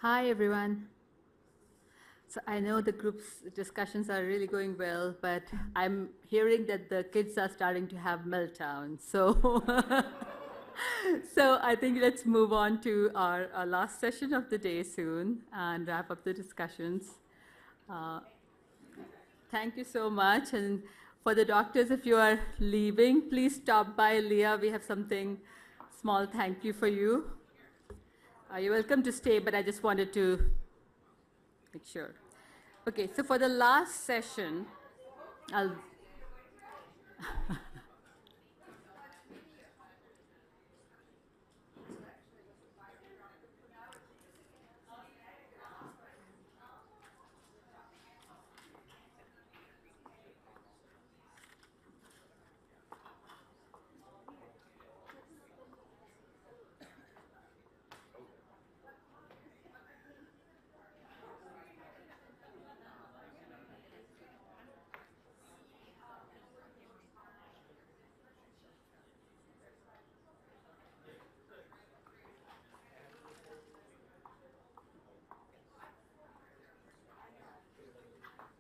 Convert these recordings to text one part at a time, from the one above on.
Hi, everyone. So I know the group's discussions are really going well, but I'm hearing that the kids are starting to have meltdowns. So, so I think let's move on to our last session of the day soon and wrap up the discussions. Uh, Thank you so much. And for the doctors, if you are leaving, please stop by Leah. We have something small thank you for you. You're welcome to stay, but I just wanted to make sure. Okay, so for the last session, I'll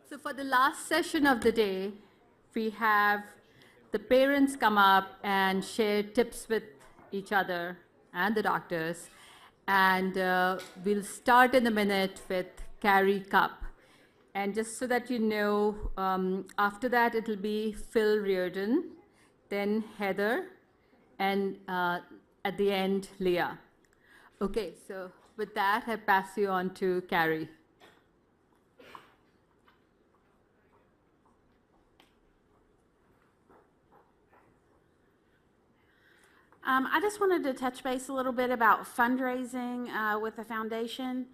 So for the last session of the day, we have the parents come up and share tips with each other and the doctors. And we'll start in a minute with Kari Cupp. And just so that you know, after that it'll be Phil Reardon, then Heather, and at the end, Leah. Okay, so with that, I pass you on to Kari. I just wanted to touch base a little bit about fundraising with the foundation.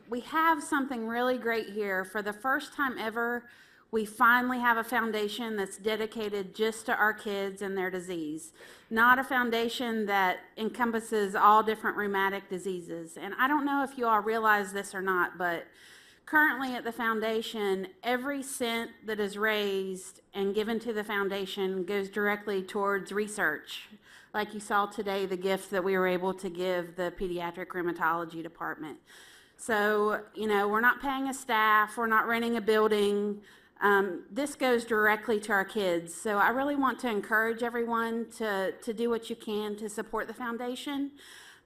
We have something really great here. For the first time ever, we finally have a foundation that's dedicated just to our kids and their disease, not a foundation that encompasses all different rheumatic diseases. And I don't know if you all realize this or not, but currently at the foundation, every cent that is raised and given to the foundation goes directly towards research. Like you saw today, the gift that we were able to give the pediatric rheumatology department. So, you know, we're not paying a staff, we're not renting a building. This goes directly to our kids. So I really want to encourage everyone to do what you can to support the foundation.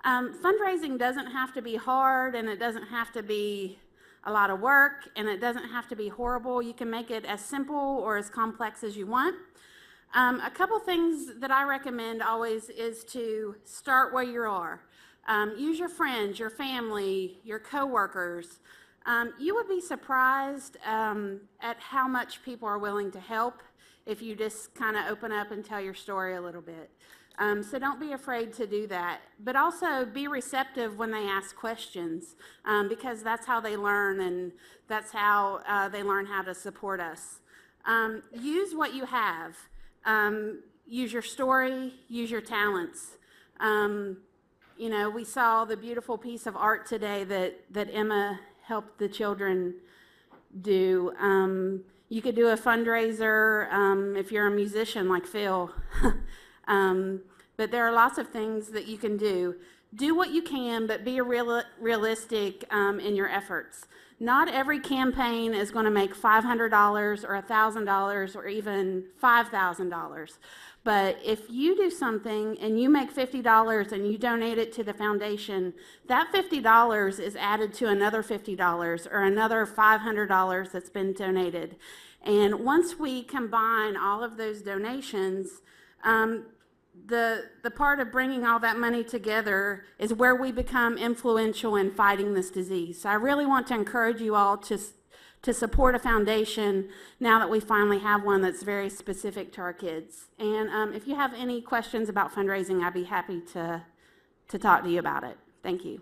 Fundraising doesn't have to be hard, and it doesn't have to be a lot of work, and it doesn't have to be horrible. You can make it as simple or as complex as you want. A couple things that I recommend always is to start where you are. Use your friends, your family, your coworkers. You would be surprised at how much people are willing to help if you just kind of open up and tell your story a little bit. So don't be afraid to do that, but also be receptive when they ask questions, because that's how they learn, and that's how they learn how to support us. Use what you have. Use your story, use your talents. You know, we saw the beautiful piece of art today that Emma helped the children do. You could do a fundraiser if you're a musician like Phil. But there are lots of things that you can do. Do what you can, but be realistic in your efforts. Not every campaign is going to make $500 or $1,000 or even $5,000. But if you do something and you make $50 and you donate it to the foundation, that $50 is added to another $50 or another $500 that's been donated. And once we combine all of those donations, the part of bringing all that money together is where we become influential in fighting this disease. So I really want to encourage you all to support a foundation now that we finally have one that's very specific to our kids. And if you have any questions about fundraising, I'd be happy to talk to you about it. Thank you.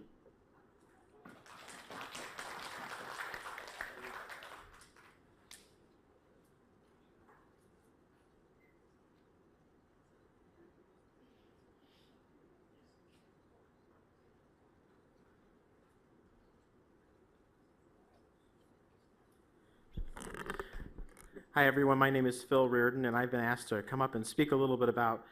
Hi everyone, my name is Phil Reardon, and I've been asked to come up and speak a little bit about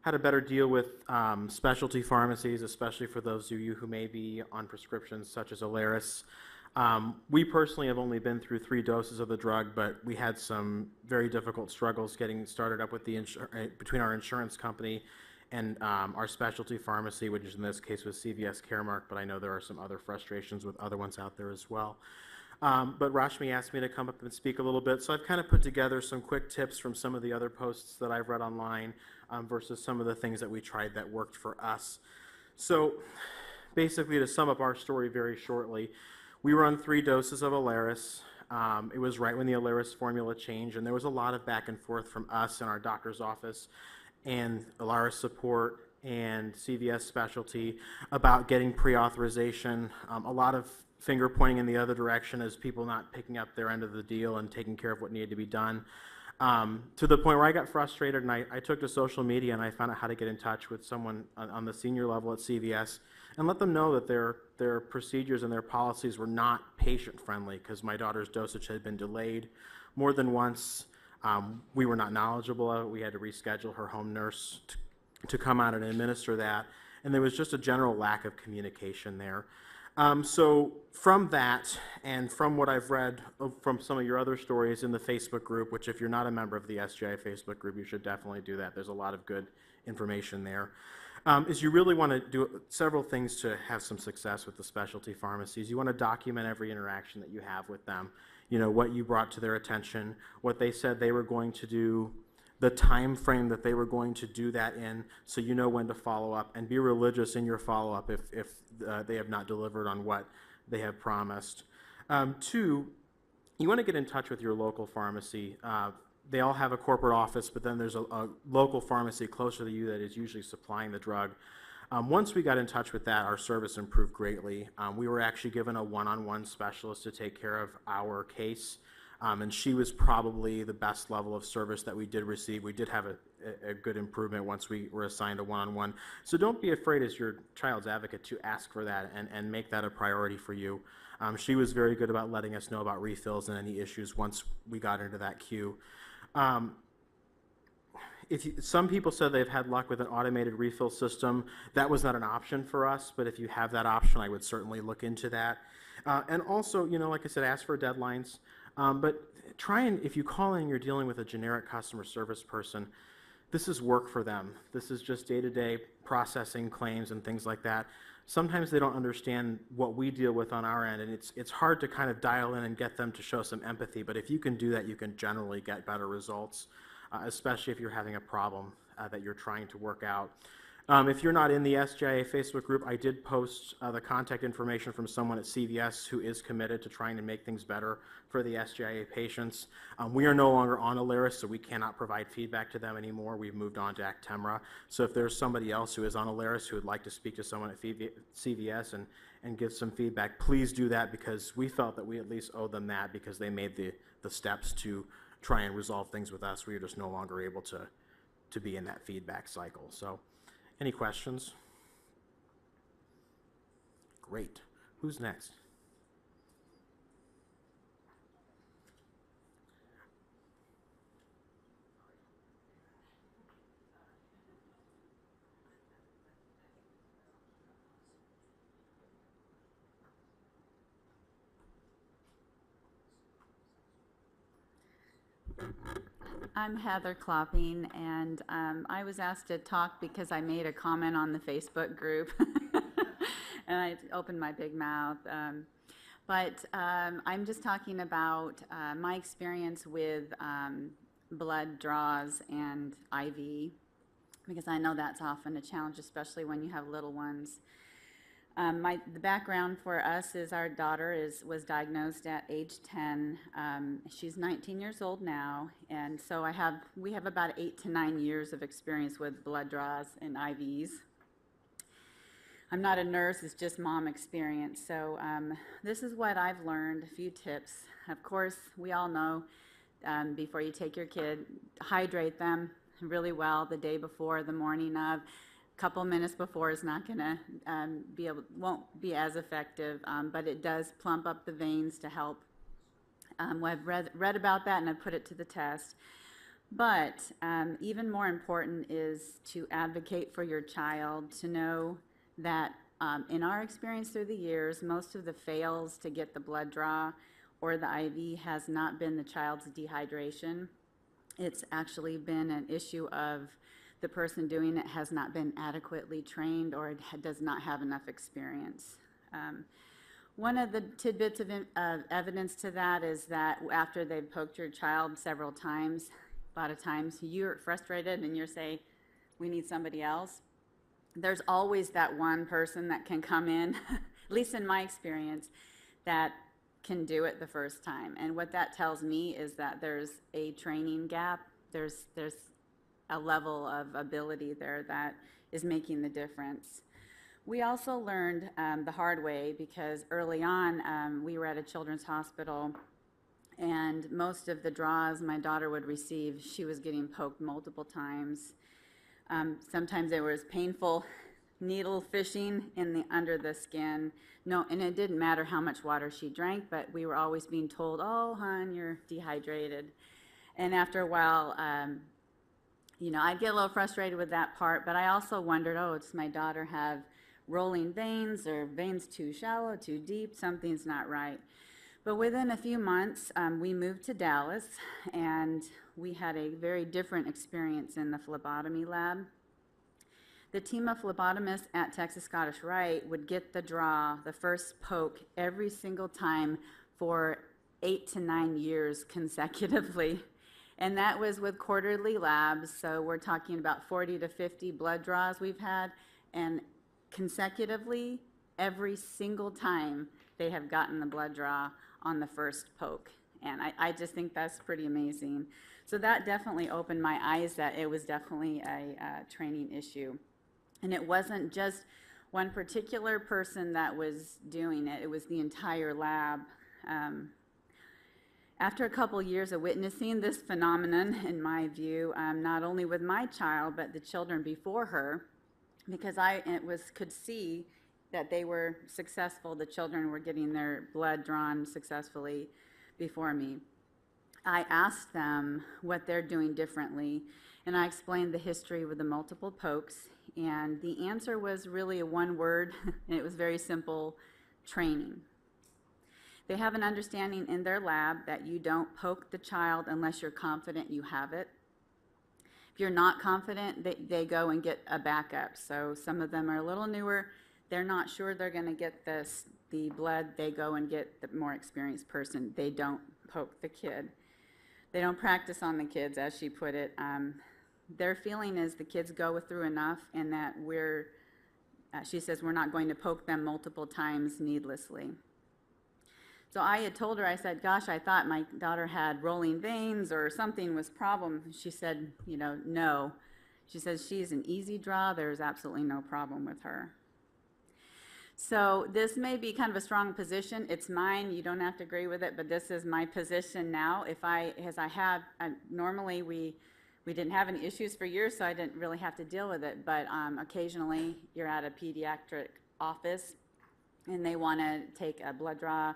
how to better deal with specialty pharmacies, especially for those of you who may be on prescriptions such as Alaris. We personally have only been through 3 doses of the drug, but we had some very difficult struggles getting started up with the between our insurance company and our specialty pharmacy, which in this case was CVS Caremark, but I know there are some other frustrations with other ones out there as well. But Rashmi asked me to come up and speak a little bit, so I've kind of put together some quick tips from some of the other posts that I've read online versus some of the things that we tried that worked for us. So basically, to sum up our story very shortly, we were on 3 doses of Alaris. It was right when the Alaris formula changed, and there was a lot of back and forth from us and our doctor's office and Alaris support and CVS specialty about getting pre-authorization. A lot of finger pointing in the other direction as people not picking up their end of the deal and taking care of what needed to be done. To the point where I got frustrated, and I took to social media and I found out how to get in touch with someone on the senior level at CVS and let them know that their procedures and their policies were not patient-friendly because my daughter's dosage had been delayed more than once. We were not knowledgeable of it. We had to reschedule her home nurse to come out and administer that, and there was just a general lack of communication there. So from that, and from what I've read from some of your other stories in the Facebook group, which if you're not a member of the SJIA Facebook group, you should definitely do that. There's a lot of good information there. Is you really want to do several things to have some success with the specialty pharmacies. You want to document every interaction that you have with them. You know, what you brought to their attention, what they said they were going to do, the time frame that they were going to do that in, so you know when to follow up, and be religious in your follow-up if they have not delivered on what they have promised. 2, you want to get in touch with your local pharmacy. They all have a corporate office, but then there's a local pharmacy closer to you that is usually supplying the drug. Once we got in touch with that, our service improved greatly. We were actually given a one-on-one specialist to take care of our case. And she was probably the best level of service that we did receive. We did have a good improvement once we were assigned a one-on-one. So don't be afraid as your child's advocate to ask for that and make that a priority for you. She was very good about letting us know about refills and any issues once we got into that queue. Some people said they've had luck with an automated refill system. That was not an option for us, but if you have that option, I would certainly look into that. And also, you know, like I said, ask for deadlines. But try and, if you call in and you're dealing with a generic customer service person, this is work for them. This is just day-to-day processing claims and things like that. Sometimes they don't understand what we deal with on our end, and it's hard to kind of dial in and get them to show some empathy, but if you can do that, you can generally get better results, especially if you're having a problem that you're trying to work out. If you're not in the SJIA Facebook group, I did post the contact information from someone at CVS who is committed to trying to make things better for the SJIA patients. We are no longer on Alaris, so we cannot provide feedback to them anymore. We've moved on to Actemra. So if there's somebody else who is on Alaris who would like to speak to someone at CVS and give some feedback, please do that, because we felt that we at least owe them that because they made the steps to try and resolve things with us. We are just no longer able to be in that feedback cycle. So. Any questions? Great. Who's next? I'm Hether Klopping, and I was asked to talk because I made a comment on the Facebook group, and I opened my big mouth. But I'm just talking about my experience with blood draws and IV, because I know that's often a challenge, especially when you have little ones. The background for us is our daughter was diagnosed at age 10. She's 19 years old now, and so we have about 8 to 9 years of experience with blood draws and IVs. I'm not a nurse, it's just mom experience. So this is what I've learned, a few tips. Of course, we all know before you take your kid, hydrate them really well the day before, the morning of. Couple minutes before is not going to won't be as effective, but it does plump up the veins to help. I've read about that, and I've put it to the test. But even more important is to advocate for your child, to know that in our experience through the years, most of the fails to get the blood draw or the IV has not been the child's dehydration. It's actually been an issue of the person doing it has not been adequately trained or does not have enough experience. One of the tidbits of evidence to that is that after they've poked your child several times, a lot of times you're frustrated and you're saying, we need somebody else. There's always that one person that can come in, at least in my experience, that can do it the first time. And what that tells me is that there's a training gap. There's a level of ability there that is making the difference. We also learned the hard way, because early on we were at a children's hospital, and most of the draws my daughter would receive, she was getting poked multiple times. Sometimes there was painful needle fishing under the skin. No, and it didn't matter how much water she drank, but we were always being told, oh, hon, you're dehydrated. And after a while, I'd get a little frustrated with that part, but I also wondered, does my daughter have rolling veins, or veins too shallow, too deep? Something's not right. But within a few months, we moved to Dallas, and we had a very different experience in the phlebotomy lab. The team of phlebotomists at Texas Scottish Rite would get the draw, the first poke, every single time for 8 to 9 years consecutively. And that was with quarterly labs, so we're talking about 40 to 50 blood draws we've had, and consecutively, every single time they have gotten the blood draw on the first poke. And I just think that's pretty amazing. So that definitely opened my eyes that it was definitely a training issue. And it wasn't just one particular person that was doing it, it was the entire lab. After a couple years of witnessing this phenomenon, in my view, not only with my child, but the children before her, because I could see that they were successful, the children were getting their blood drawn successfully before me. I asked them what they're doing differently, and I explained the history with the multiple pokes, and the answer was really a one word, and it was very simple: training. They have an understanding in their lab that you don't poke the child unless you're confident you have it. If you're not confident, they go and get a backup. So some of them are a little newer. They're not sure they're going to get the blood. They go and get the more experienced person. They don't poke the kid. They don't practice on the kids, as she put it. Their feeling is the kids go through enough, and that she says, we're not going to poke them multiple times needlessly. So I had told her, I said, gosh, I thought my daughter had rolling veins or something was problem. She said, no. She says she's an easy draw. There's absolutely no problem with her. So this may be kind of a strong position. It's mine. You don't have to agree with it, but this is my position now. Normally we didn't have any issues for years, so I didn't really have to deal with it. But occasionally you're at a pediatric office and they want to take a blood draw,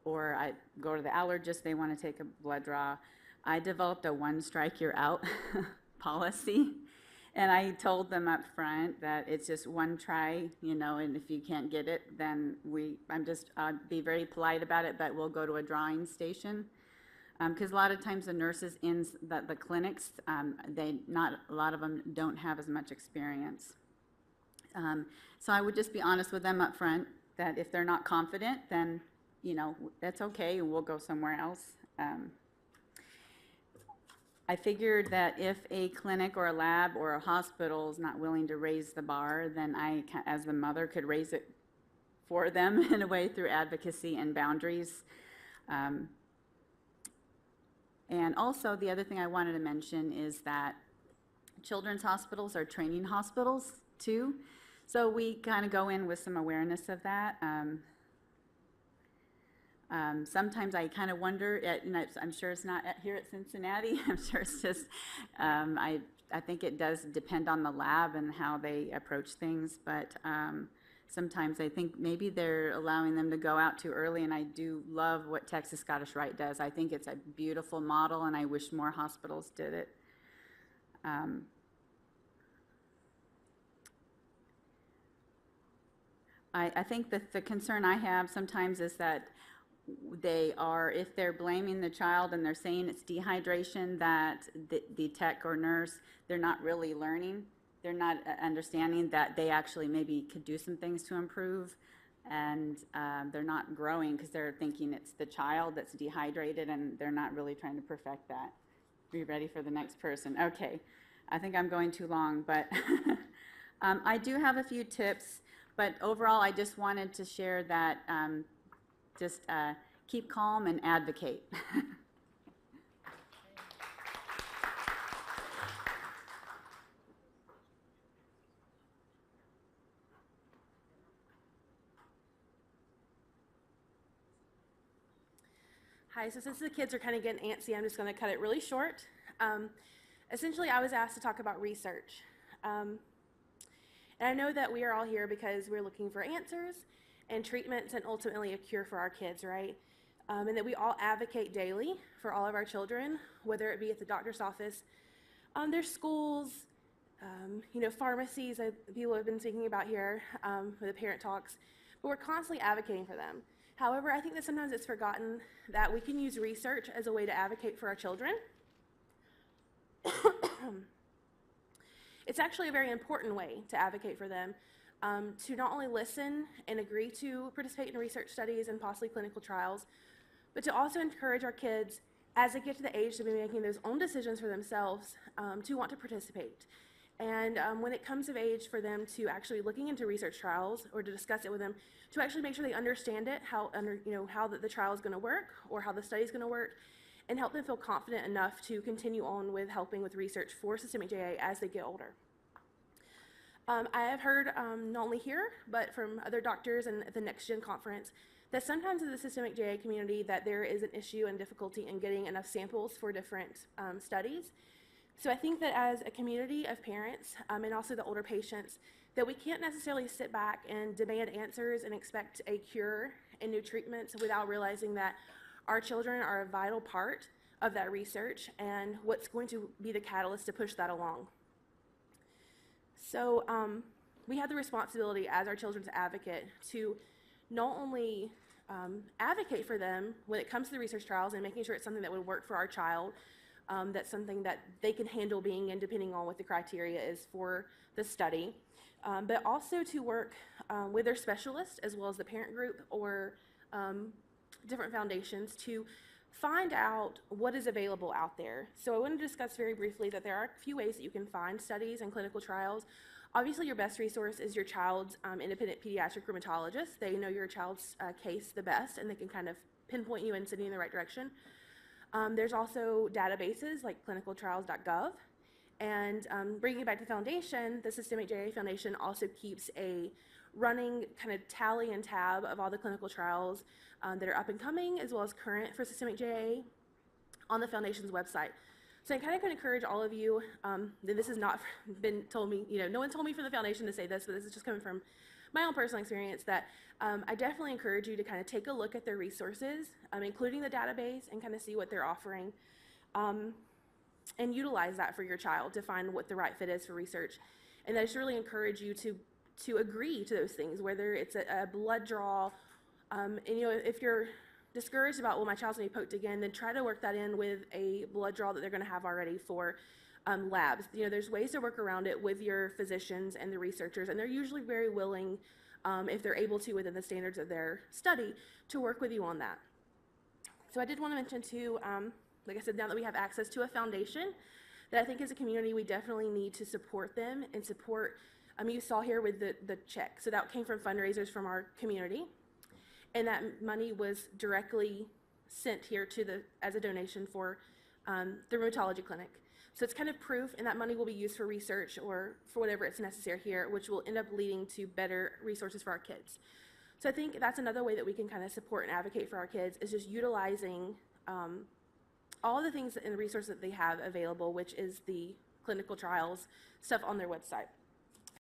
or I go to the allergist, they want to take a blood draw. I developed a one strike you're out policy. And I told them up front that it's just one try, and if you can't get it, then I'll be very polite about it, but we'll go to a drawing station. Because a lot of times the nurses in the clinics, a lot of them don't have as much experience. So I would just be honest with them up front that if they're not confident, then that's okay, and we'll go somewhere else. I figured that if a clinic or a lab or a hospital is not willing to raise the bar, then I, as the mother, could raise it for them in a way through advocacy and boundaries. And also, the other thing I wanted to mention is that children's hospitals are training hospitals too. So we kind of go in with some awareness of that. Sometimes I kind of wonder, I'm sure it's not here at Cincinnati. I'm sure it's just, I think it does depend on the lab and how they approach things, but sometimes I think maybe they're allowing them to go out too early, and I do love what Texas Scottish Rite does. I think it's a beautiful model, and I wish more hospitals did it. I think that the concern I have sometimes is that if they're blaming the child and they're saying it's dehydration, that the tech or nurse, they're not really learning. They're not understanding that they actually maybe could do some things to improve, and they're not growing because they're thinking it's the child that's dehydrated, and they're not really trying to perfect that. Are you ready for the next person? Okay. I think I'm going too long, but I do have a few tips, but overall I just wanted to share that keep calm and advocate. Hi, so since the kids are kind of getting antsy, I'm just going to cut it really short. Essentially, I was asked to talk about research. And I know that we are all here because we're looking for answers and treatments and ultimately a cure for our kids, right? And that we all advocate daily for all of our children, whether it be at the doctor's office, their schools, pharmacies that people have been speaking about here with the parent talks, but we're constantly advocating for them. However, I think that sometimes it's forgotten that we can use research as a way to advocate for our children. It's actually a very important way to advocate for them, to not only listen and agree to participate in research studies and possibly clinical trials, but to also encourage our kids as they get to the age to be making those own decisions for themselves to want to participate. And when it comes of age for them to actually looking into research trials or to discuss it with them, to actually make sure they understand it, how the trial is going to work or how the study is going to work, and help them feel confident enough to continue on with helping with research for systemic JIA as they get older. I have heard, not only here, but from other doctors and at the Next Gen conference, that sometimes in the systemic JIA community that there is an issue and difficulty in getting enough samples for different studies. So I think that as a community of parents and also the older patients, that we can't necessarily sit back and demand answers and expect a cure and new treatments without realizing that our children are a vital part of that research and what's going to be the catalyst to push that along. So we have the responsibility as our children's advocate to not only advocate for them when it comes to the research trials and making sure it's something that would work for our child, that's something that they can handle being in depending on what the criteria is for the study, but also to work with their specialists as well as the parent group or different foundations to find out what is available out there. So I want to discuss very briefly that there are a few ways that you can find studies and clinical trials. Obviously, your best resource is your child's independent pediatric rheumatologist. They know your child's case the best, and they can kind of pinpoint you and send you in the right direction. There's also databases like clinicaltrials.gov. And bringing it back to the foundation, the Systemic JIA Foundation also keeps a running kind of tally and tab of all the clinical trials that are up and coming, as well as current for systemic JIA on the foundation's website. So I kind of encourage all of you, this has not been told me, no one told me from the foundation to say this, but this is just coming from my own personal experience, that I definitely encourage you to kind of take a look at their resources, including the database, and kind of see what they're offering, and utilize that for your child to find what the right fit is for research. And I just really encourage you to agree to those things, whether it's a blood draw, and if you're discouraged about, well, my child's going to be poked again, then try to work that in with a blood draw that they're going to have already for labs. There's ways to work around it with your physicians and the researchers, and they're usually very willing, if they're able to within the standards of their study, to work with you on that. So I did want to mention too, like I said, now that we have access to a foundation, that I think as a community we definitely need to support them and support, you saw here with the check, so that came from fundraisers from our community, and that money was directly sent here as a donation for the rheumatology clinic. So it's kind of proof, and that money will be used for research or for whatever it's necessary here, which will end up leading to better resources for our kids. So I think that's another way that we can kind of support and advocate for our kids, is just utilizing all the things and the resources that they have available, which is the clinical trials stuff on their website.